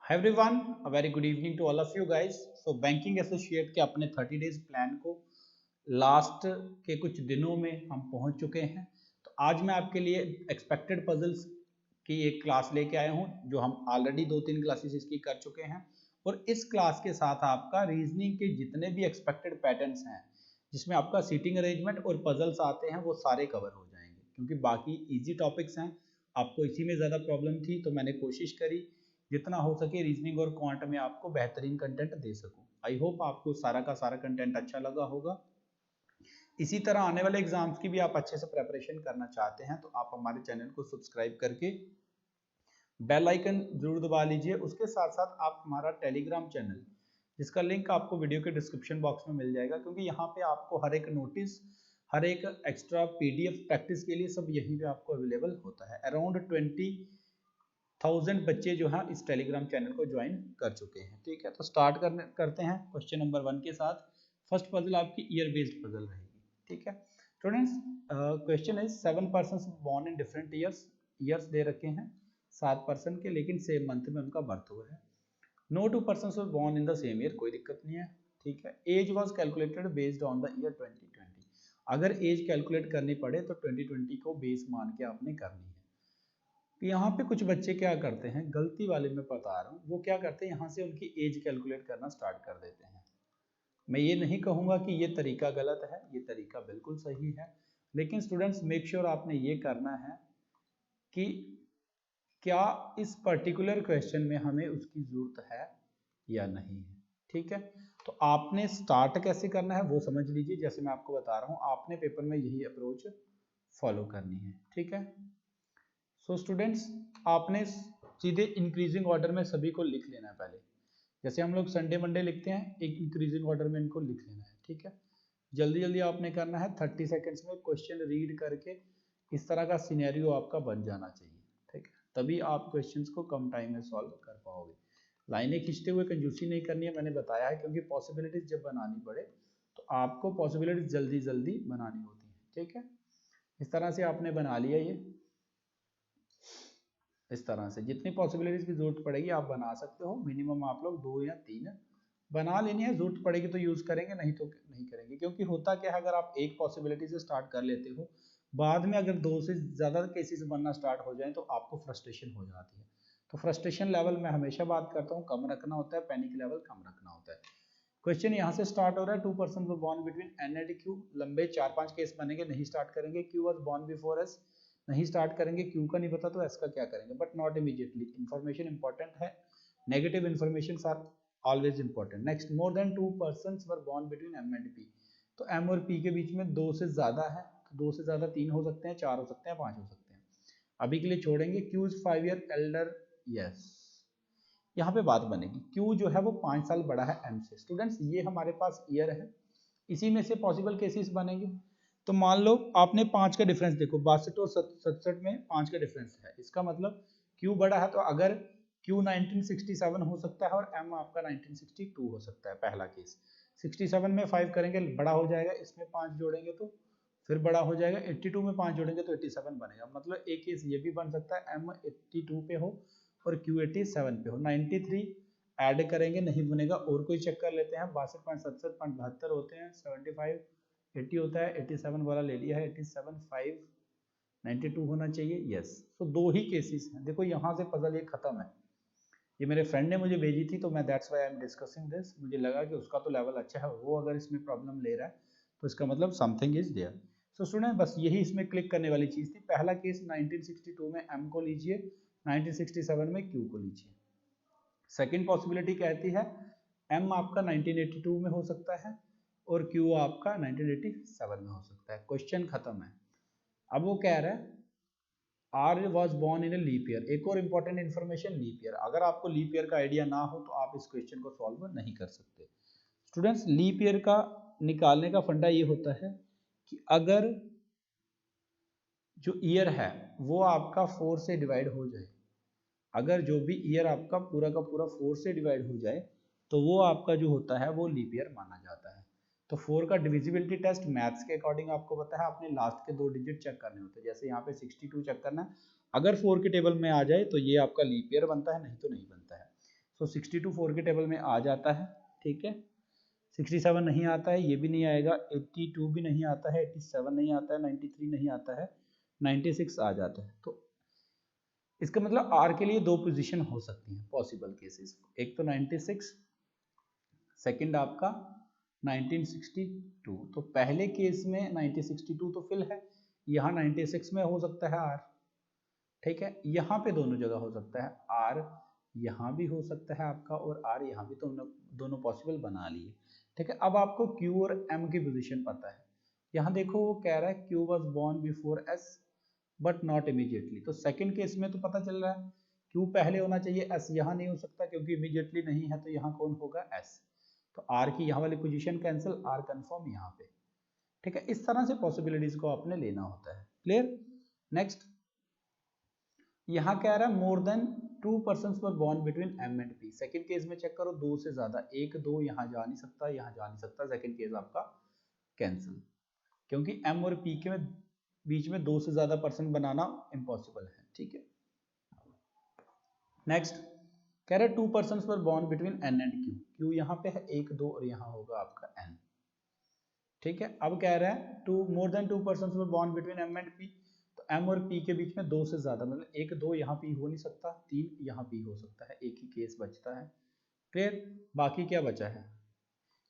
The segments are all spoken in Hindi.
Hi everyone, a very good evening to all of you guys. So banking associate के अपने 30 डेज प्लान को लास्ट के कुछ दिनों में हम पहुंच चुके हैं। तो आज मैं आपके लिए एक्सपेक्टेड पजल्स की एक क्लास लेके आया हूं, जो हम ऑलरेडी 2-3 क्लासेस इसकी कर चुके हैं। और इस क्लास के साथ आपका रीजनिंग के जितने भी एक्सपेक्टेड पैटर्न्स हैं, जिसमें आपका सीटिंग अरेंजमेंट और पजल्स आते हैं, वो सारे कवर हो जाएंगे। क्योंकि बाकी इजी टॉपिक्स हैं, आपको इसी में ज़्यादा प्रॉब्लम थी, तो मैंने कोशिश करी जितना हो सके रीजनिंग और क्वांट में आपको बेहतरीन कंटेंट दे सकूं। आई होप आपको सारा का सारा कंटेंट अच्छा लगा होगा। इसी तरह आने वाले एग्जाम्स की भी आप अच्छे से प्रेपरेशन करना चाहते हैं तो आप हमारे चैनल को सब्सक्राइब करके बेल आइकन जरूर दबा लीजिए। उसके साथ साथ आप हमारा टेलीग्राम चैनल, जिसका लिंक आपको वीडियो के डिस्क्रिप्शन बॉक्स में मिल जाएगा, क्योंकि यहाँ पे आपको हर एक नोटिस, हर एक एक्स्ट्रा पीडीएफ प्रैक्टिस के लिए सब यहीं पे आपको अवेलेबल होता है। अराउंड 20,000 बच्चे जो हैं इस टेलीग्राम चैनल को ज्वाइन कर चुके हैं। ठीक है, तो स्टार्ट करते हैं क्वेश्चन नंबर 1 के साथ। फर्स्ट पजल आपकी ईयर बेस्ड पजल रहेगी। ठीक है students, question is 7 person born in different years they रखे हैं 7 पर्सन के, लेकिन सेम मंथ में उनका बर्थ हुआ है। No 2 person were born in the same year, कोई दिक्कत नहीं है। ठीक है, age was calculated based on the year 2020। अगर एज कैलकुलेट करनी पड़े तो 2020 को बेस मान के आपने करनी है। तो यहाँ पे कुछ बच्चे क्या करते हैं, गलती वाले मैं बता रहा हूँ, वो क्या करते हैं, यहाँ से उनकी एज कैलकुलेट करना स्टार्ट कर देते हैं। मैं ये नहीं कहूँगा कि ये तरीका गलत है, ये तरीका बिल्कुल सही है, लेकिन स्टूडेंट्स मेक श्योर आपने ये करना है कि क्या इस पर्टिकुलर क्वेश्चन में हमें उसकी जरूरत है या नहीं है। ठीक है, तो आपने स्टार्ट कैसे करना है वो समझ लीजिए। जैसे मैं आपको बता रहा हूँ, आपने पेपर में यही अप्रोच फॉलो करनी है। ठीक है, सो स्टूडेंट्स, आपने सीधे इंक्रीजिंग ऑर्डर में सभी को लिख लेना है पहले। जैसे हम लोग संडे मंडे लिखते हैं, एक इंक्रीजिंग ऑर्डर में इनको लिख लेना है। ठीक है, जल्दी जल्दी आपने करना है। 30 सेकेंड्स में क्वेश्चन रीड करके इस तरह का सिनेरियो आपका बन जाना चाहिए। ठीक है, तभी आप क्वेश्चंस को कम टाइम में सॉल्व कर पाओगे। लाइनें खींचते हुए कंजूसी नहीं करनी है, मैंने बताया है, क्योंकि पॉसिबिलिटीज जब बनानी पड़े तो आपको पॉसिबिलिटीज जल्दी जल्दी बनानी होती है। ठीक है, इस तरह से आपने बना लिया ये। इस तरह से जितनी पॉसिबिलिटीज की जरूरत पड़ेगी आप बना सकते हो। मिनिमम आप लोग 2 या 3 बना लेनी है, जरूरत पड़ेगी तो यूज करेंगे, नहीं तो नहीं करेंगे। क्योंकि होता क्या है, अगर आप एक पॉसिबिलिटी से स्टार्ट कर लेते हो, बाद में अगर 2 से ज्यादा केसेस बनना स्टार्ट हो जाए तो आपको फ्रस्ट्रेशन हो जाती है। तो फ्रस्ट्रेशन लेवल मैं हमेशा बात करता हूँ कम रखना होता है, पैनिक लेवल कम रखना होता है। क्वेश्चन यहाँ से स्टार्ट हो रहा है, 2 person were born between N and Q. लंबे 4-5 केस बनेंगे, नहीं स्टार्ट करेंगे। Q was born before S, नहीं स्टार्ट करेंगे। क्यू का नहीं पता तो एस का क्या करेंगे, but not immediately. Information important है, negative information are always important. Next, more than 2 person were born between M and P. तो एम और पी के बीच में 2 से ज्यादा है, तो 2 से ज्यादा 3 हो सकते हैं, 4 हो सकते हैं, 5 हो सकते हैं। अभी के लिए छोड़ेंगे। Q is 5 year Elder, yes. यहाँ पे बात बनेगी, क्यू जो है वो 5 साल बड़ा है एम से। स्टूडेंट्स, ये हमारे पास ईयर है, इसी में से पॉसिबल केसेस बनेंगे। तो मान लो आपने 5 का डिफरेंस देखो, 62 और 67 में 5 का डिफरेंस है। इसका मतलब क्यू बड़ा है, तो अगर क्यू 1967 हो सकता है और एम आपका 1962 हो सकता है, पहला केस। 67 में 5 करेंगे बड़ा हो जाएगा, इसमें 5 जोड़ेंगे तो फिर बड़ा हो जाएगा। 82 में 5 जोड़ेंगे तो 87 बनेगा। मतलब एक केस ये भी बन सकता है, एम 82 पे हो और क्यू 87 पे हो। 93 ऐड करेंगे, नहीं बनेगा। और कोई चेक कर लेते हैं। 62.67.72 होते हैं, 75 80 होता है, 87 वाला ले लिया है, 87 5 92 होना चाहिए, यस। तो 2 ही केसेस हैं। देखो यहाँ से पजल ये खत्म है। ये मेरे फ्रेंड ने मुझे भेजी थी, तो मैं that's why I am discussing this. मुझे लगा कि उसका तो लेवल अच्छा है, वो अगर इसमें प्रॉब्लम ले रहा है तो इसका मतलब something is there. So student, बस यही इसमें क्लिक करने वाली चीज थी। पहला केस 1962 में एम को लीजिए, 1967 में क्यू को लीजिए। सेकेंड पॉसिबिलिटी कहती है एम आपका 1982 में हो सकता है और क्यू आपका 1987 में हो सकता है। क्वेश्चन खत्म है। अब वो कह रहा है R was born in a leap year. एक और इंपॉर्टेंट इन्फॉर्मेशन, लीप ईयर। अगर आपको लीप ईयर का आइडिया ना हो तो आप इस क्वेश्चन को सॉल्व नहीं कर सकते। स्टूडेंट्स, लीप ईयर का निकालने का फंडा ये होता है कि अगर जो ईयर है वो आपका 4 से डिवाइड हो जाए, अगर जो भी ईयर आपका पूरा का पूरा 4 से डिवाइड हो जाए तो वो आपका जो होता है वो लीप ईयर माना जाता है। तो 4 का डिविजिबिलिटी टेस्ट मैथ्स के अकॉर्डिंग आपको पता है, आपने लास्ट के 2 डिजिट चेक करने होते हैं। जैसे यहाँ पे 62 चेक करना है, अगर 4 के टेबल में आ जाए तो ये आपका लीप ईयर बनता है, नहीं तो नहीं बनता है। सो 62 4 के टेबल में आ जाता है, ठीक है। 67 नहीं आता है, ये भी नहीं आएगा, 82 भी नहीं आता है, 87 नहीं आता है, 93 नहीं आता है, 96 आ जाता है। तो इसका मतलब आर के लिए दो पोजीशन हो सकती हैं पॉसिबल केसेस, एक तो 96, सेकंड आपका 1962। तो पहले केस में 1962 तो फिल है, यहाँ 96 में हो सकता है आर, ठीक है। यहाँ पे दोनों जगह हो सकता है आर, यहाँ भी हो सकता है आपका और आर यहाँ भी, तो दोनों पॉसिबल बना लिए, ठीक है। अब आपको क्यू और एम की पोजीशन पता है। यहाँ देखो वो कह रहा है Q was born before S but not immediately, तो सेकंड केस में तो पता चल रहा है क्यू पहले होना चाहिए, एस यहाँ नहीं हो सकता क्योंकि इमीडिएटली नहीं है, तो यहाँ कौन होगा एस। तो आर की यहाँ वाली पोजीशन कैंसिल, आर कंफर्म यहाँ पे, ठीक है। इस तरह से पॉसिबिलिटीज को आपने लेना होता है, क्लियर। नेक्स्ट यहाँ कह रहा है more than 2 persons were born between M and P. Second case में चेक करो, दो से ज्यादा, एक दो यहाँ जा नहीं सकता, यहाँ जा नहीं सकता, सेकंड केस आपका कैंसिल, क्योंकि एम और पी के बीच में दो से ज्यादा पर्सन बनाना इम्पॉसिबल है, ठीक है। नेक्स्ट कह रहा है 2 persons were born between N and Q, Q यहाँ पे है एक दो और यहाँ होगा आपका एन, ठीक है। अब कह रहा है two more than 2 persons were born between M and P, तो एम और पी के बीच में दो से ज्यादा, मतलब एक दो यहाँ पी हो नहीं सकता, तीन यहाँ पी हो सकता है, एक ही केस बचता है, फिर बाकी क्या बचा है,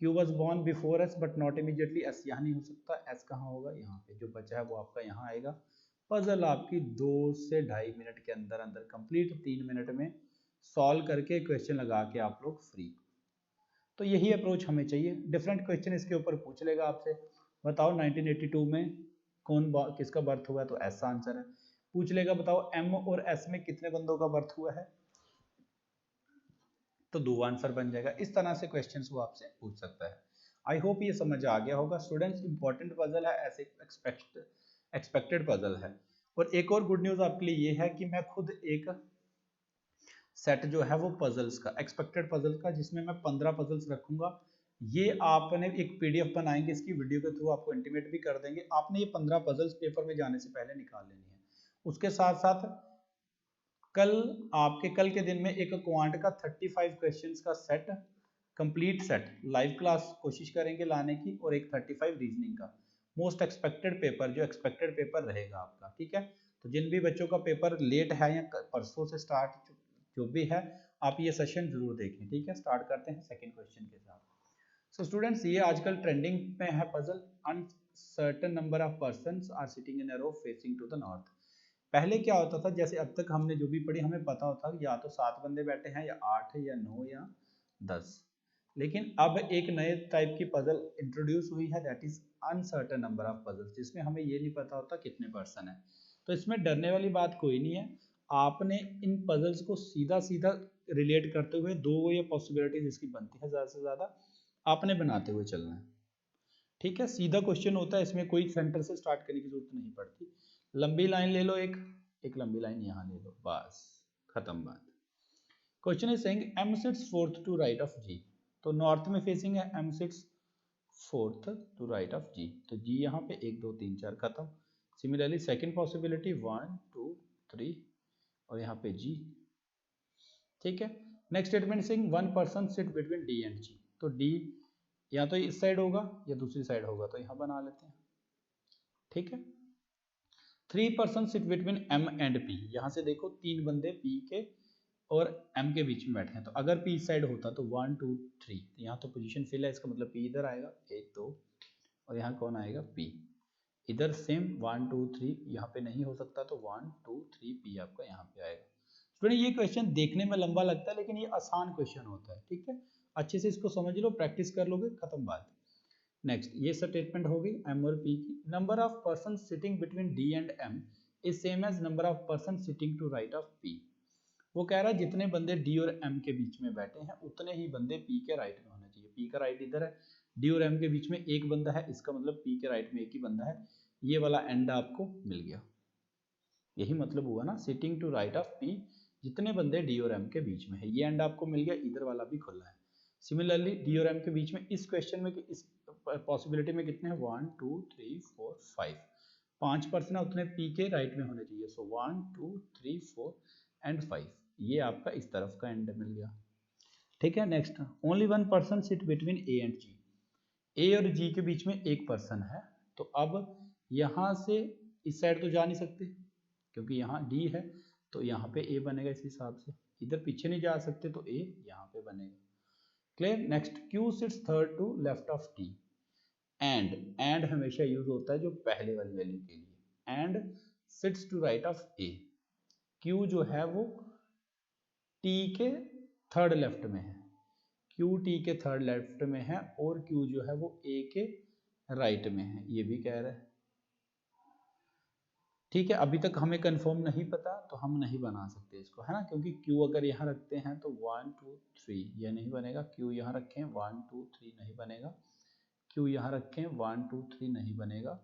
Q was born before S but not immediately, S यहाँ नहीं हो सकता, एस कहाँ होगा यहाँ पे, जो बचा है वो आपका यहाँ आएगा। पजल आपकी 2 से 2.5 मिनट के अंदर अंदर कंप्लीट, 3 मिनट में सॉल्व करके क्वेश्चन लगा के आप लोग फ्री। तो यही अप्रोच हमें चाहिए। डिफरेंट क्वेश्चन इसके ऊपर पूछ लेगा आपसे, बताओ 1982 में किसका बर्थ हुआ है, तो ऐसा आंसर है। पूछ लेगा बताओ एम और एस में कितने बंदों का बर्थ हुआ है, तो दो आंसर बन जाएगा। इस तरह से क्वेश्चंस वो आपसे पूछ सकता है। आई होप ये समझ आ गया होगा स्टूडेंट्स। इंपॉर्टेंट पजल है, ऐसे एक्सपेक्टेड पजल है। और एक और गुड न्यूज आपके लिए ये है कि मैं खुद एक सेट जो है वो पजल्स का, एक्सपेक्टेड पजल का, जिसमें मैं 15 पजल्स रखूंगा। ये आपने एक पीडीएफ बनाएंगे, इसकी वीडियो के थ्रू आपको इंटीमेट भी कर देंगे। आपने ये 15 पजल्स पेपर में जाने से पहले निकाल लेनी है। उसके साथ साथ कल के दिन में एक क्वांट का 35 क्वेश्चंस का set, complete set live class कोशिश करेंगे लाने की, और एक 35 रीजनिंग का मोस्ट एक्सपेक्टेड पेपर, जो एक्सपेक्टेड पेपर रहेगा आपका, ठीक है। तो जिन भी बच्चों का पेपर लेट है या परसों से स्टार्ट जो भी है, आप ये सेशन जरूर देखें, ठीक है। स्टार्ट करते हैं सेकंड क्वेश्चन के साथ। सो स्टूडेंट्स, ये आजकल ट्रेंडिंग में है puzzle. Uncertain number of persons are sitting in a row facing to the north. पहले क्या होता था, जैसे अब तक हमने जो भी पढ़ी, हमें पता होता या तो 7 बंदे बैठे हैं, या 8 या 9 या 10। लेकिन अब एक नए टाइप की पजल इंट्रोड्यूस हुई है, that is uncertain number of puzzles, जिसमें हमें ये नहीं पता होता कितने पर्सन है। तो इसमें डरने वाली बात कोई नहीं है। आपने इन पजल्स को सीधा सीधा रिलेट करते हुए, दो या पॉसिबिलिटीज इसकी बनती है, ज्यादा से ज्यादा आपने बनाते हुए चलना है, ठीक है। सीधा क्वेश्चन होता है, इसमें कोई सेंटर से स्टार्ट करने की जरूरत नहीं पड़ती। लंबी लाइन ले लो, एक लंबी लाइन यहाँ ले लो, बस खत्म बात। Question is saying M sits fourth to right of G. तो नॉर्थ में फेसिंग है, M sits fourth to right of G, तो जी यहाँ पे 1 2 3 4 खत्म। सिमिलरली सेकंड पॉसिबिलिटी 1 2 3 और यहाँ पे जी, ठीक है। Next statement sing one person sit between D and G. तो डी या तो इस साइड होगा या दूसरी साइड होगा, तो यहाँ बना लेते हैं, ठीक है। 3 person sit between M and P. यहाँ से देखो 3 बंदे पी के और एम के बीच में बैठे हैं, तो अगर पी साइड होता तो 1 2 3, यहाँ तो पोजीशन फिल है, इसका मतलब पी इधर आएगा 1 2, और यहाँ कौन आएगा पी इधर, सेम 1 2 3 यहाँ पे नहीं हो सकता, तो 1 2 3 पी आपका यहाँ पे आएगा। स्टूडेंट, ये क्वेश्चन देखने में लंबा लगता है, लेकिन ये आसान क्वेश्चन होता है, ठीक है। अच्छे से इसको समझ लो, प्रैक्टिस कर लोगे, खत्म बात। नेक्स्ट, ये स्टेटमेंट होगी एम और पी की। Number of person sitting between D and M is same as number of person sitting to right of P. वो कह रहा है जितने बंदे डी और एम के बीच में बैठे हैं, उतने ही बंदे पी के राइट में होने चाहिए। पी का राइट इधर है, डी और एम के बीच में एक बंदा है, इसका मतलब पी के राइट में एक ही बंदा है। ये वाला एंड आपको मिल गया, यही मतलब हुआ ना, sitting to right of P, जितने बंदे डी और एम के बीच में है, ये एंड आपको मिल गया, इधर वाला भी खुला है। सिमिलरली डी और एम के बीच में इस क्वेश्चन में, इस पॉसिबिलिटी में कितने हैं, 1 2 3 4 5, 5 पर्सन है, उतने पी के राइट में होने चाहिए। सो 1 2 3 4 एंड 5, ये आपका इस तरफ का एंड मिल गया, ठीक है। Next, only one person sit between A and G. A और जी के बीच में एक पर्सन है, तो अब यहाँ से इस साइड तो जा नहीं सकते क्योंकि यहाँ डी है, तो यहाँ पे ए बनेगा। इस हिसाब से इधर पीछे नहीं जा सकते तो ए यहाँ पे बनेगा। Clear. Next, Q sits third to left of T. And हमेशा यूज होता है जो पहले वाली वैल्यू के लिए। And sits to right of A. Q जो है वो टी के थर्ड लेफ्ट में है, क्यू टी के थर्ड लेफ्ट में है, और क्यू जो है वो ए के राइट में है, ये भी कह रहा है। ठीक है, अभी तक हमें कंफर्म नहीं पता तो हम नहीं बना सकते इसको, है ना, क्योंकि क्यू अगर यहाँ रखते हैं तो 1 2 3 ये नहीं बनेगा। क्यू यहाँ रखें 1 2 3 नहीं बनेगा। क्यू यहाँ रखें 1 2 3 नहीं बनेगा।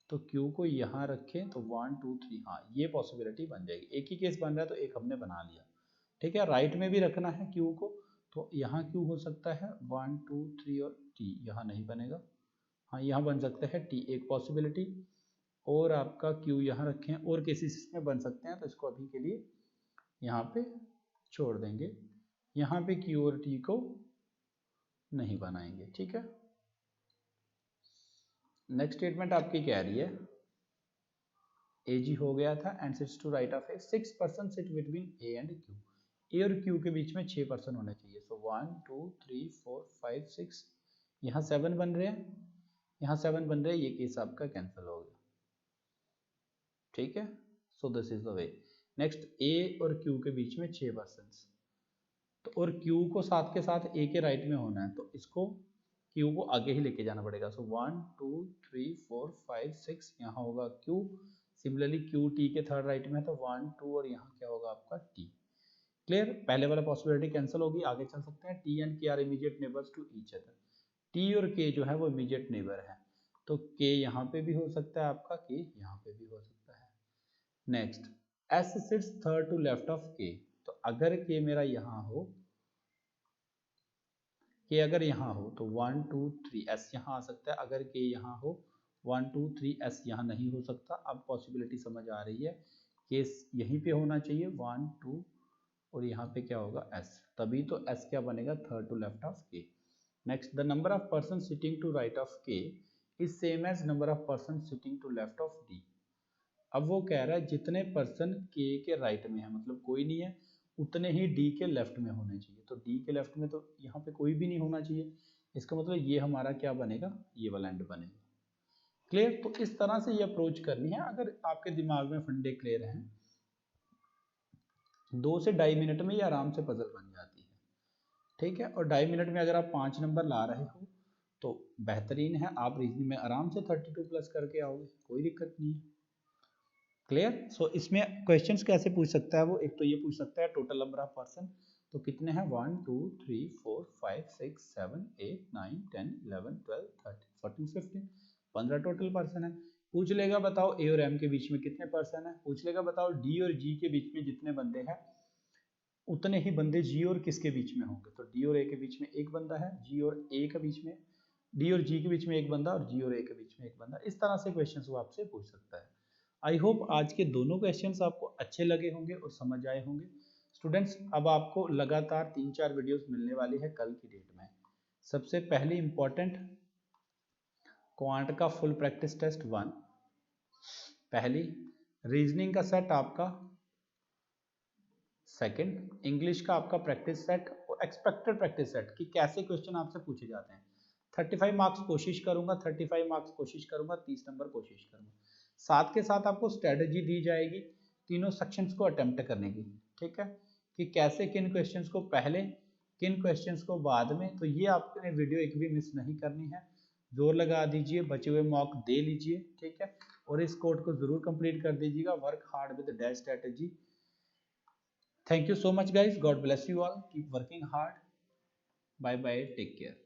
तो क्यू को यहाँ रखें तो 1 2 3, हाँ ये पॉसिबिलिटी बन जाएगी। एक ही केस बन रहा है तो एक हमने बना लिया। ठीक है, राइट में भी रखना है क्यू को, तो यहाँ क्यू हो सकता है 1 2 3 और टी यहाँ नहीं बनेगा। हाँ यहाँ बन सकता है टी, एक पॉसिबिलिटी, और आपका क्यू यहाँ रखें, और केसेस में बन सकते हैं तो इसको अभी के लिए यहाँ पे छोड़ देंगे। यहाँ पे क्यू और टी को नहीं बनाएंगे। ठीक है, नेक्स्ट स्टेटमेंट आपकी कह रही है ए जी हो गया था and sits to right of A. 6 person sit between A and Q. A और क्यू के बीच में 6 पर्सन होने चाहिए। सो 1 2 3 4 5 6, यहाँ 7 बन रहे हैं, यहाँ 7 बन रहे हैं, ये केस आपका कैंसिल हो गया। ठीक है, so this is the way. Next, A और क्यू के बीच में 6 पर्सन, तो और क्यू को साथ के साथ ए के राइट में होना है, तो इसको क्यू को आगे ही लेके जाना पड़ेगा। सो 1 2 3 4 5 6 यहाँ होगा क्यू। सिमिलरली क्यू टी के थर्ड राइट में है तो 1 2 और यहाँ क्या होगा आपका टी। क्लियर, पहले वाला पॉसिबिलिटी कैंसिल होगी, आगे चल सकते हैं। T and K are immediate neighbours to each other. T और के जो है वो इमीडिएट नेबर है, तो के यहाँ पे भी हो सकता है आपका, के यहाँ पे भी हो सकता है। Next, S sits third to left of K. तो अगर के मेरा यहाँ हो, के अगर यहाँ हो तो 1 2 3 एस यहाँ आ सकता है। अगर के यहाँ हो 1 2 3 एस यहाँ नहीं हो सकता। अब पॉसिबिलिटी समझ आ रही है, केस यहीं पे होना चाहिए 1 2 और यहाँ पे क्या होगा एस, तभी तो एस क्या बनेगा, third to left of K. Next, the number of person sitting to right of K is same as number of person sitting to left of D. अब वो कह रहा है जितने पर्सन के राइट में है, मतलब कोई नहीं है, उतने ही डी के लेफ्ट में होने चाहिए। तो डी के लेफ्ट में तो यहाँ पे कोई भी नहीं होना चाहिए, इसका मतलब ये हमारा क्या बनेगा, ये वाला एंड बनेगा। क्लियर, तो इस तरह से ये अप्रोच करनी है। अगर आपके दिमाग में फंडे क्लियर हैं, 2 से 2.5 मिनट में ये आराम से पजल बन जाती है। ठीक है, और 2.5 मिनट में अगर आप 5 नंबर ला रहे हो तो बेहतरीन है, आप रीजनिंग में आराम से 32 प्लस करके आओगे, कोई दिक्कत नहीं है। क्लियर, सो इसमें क्वेश्चंस कैसे पूछ सकता है वो, एक तो ये पूछ सकता है टोटल नंबर ऑफ पर्सन, तो कितने हैं 1 2 3 4 5 6 7 8 9 10 11 12 13 14 15, 15 टोटल पर्सन है। पूछ लेगा बताओ ए और एम के बीच में कितने पर्सन है, पूछ लेगा बताओ डी और जी के बीच में जितने बंदे हैं उतने ही बंदे जी और किसके बीच में होंगे। तो डी और ए के बीच में एक बंदा है, जी और ए के बीच में, डी और जी के बीच में एक बंदा, और जी और ए के बीच में एक बंदा। इस तरह से क्वेश्चंस वो आपसे पूछ सकता है। आई होप आज के दोनों क्वेश्चंस आपको अच्छे लगे होंगे और समझ आए होंगे। स्टूडेंट्स, अब आपको लगातार 3-4 वीडियोस मिलने वाली है कल की डेट में। सबसे पहले इंपॉर्टेंट क्वांट का फुल प्रैक्टिस टेस्ट 1, पहली रीजनिंग का सेट आपका, सेकंड इंग्लिश का आपका प्रैक्टिस सेट और एक्सपेक्टेड प्रैक्टिस सेट कि कैसे क्वेश्चन आपसे पूछे जाते हैं। 35 मार्क्स कोशिश करूंगा, 35 मार्क्स कोशिश करूंगा, 30 नंबर कोशिश करूंगा। साथ के साथ आपको स्ट्रेटजी दी जाएगी तीनों सेक्शंस को अटेम्प्ट करने की। ठीक है, कि कैसे किन क्वेश्चंस को पहले, किन क्वेश्चंस को बाद में। तो ये आपने वीडियो एक भी मिस नहीं करनी है, जोर लगा दीजिए, बचे हुए मॉक दे लीजिए। ठीक है, और इस कोड को जरूर कंप्लीट कर दीजिएगा, work hard with dash strategy. Thank you so much guys, God bless you all, keep working hard, bye bye, take care.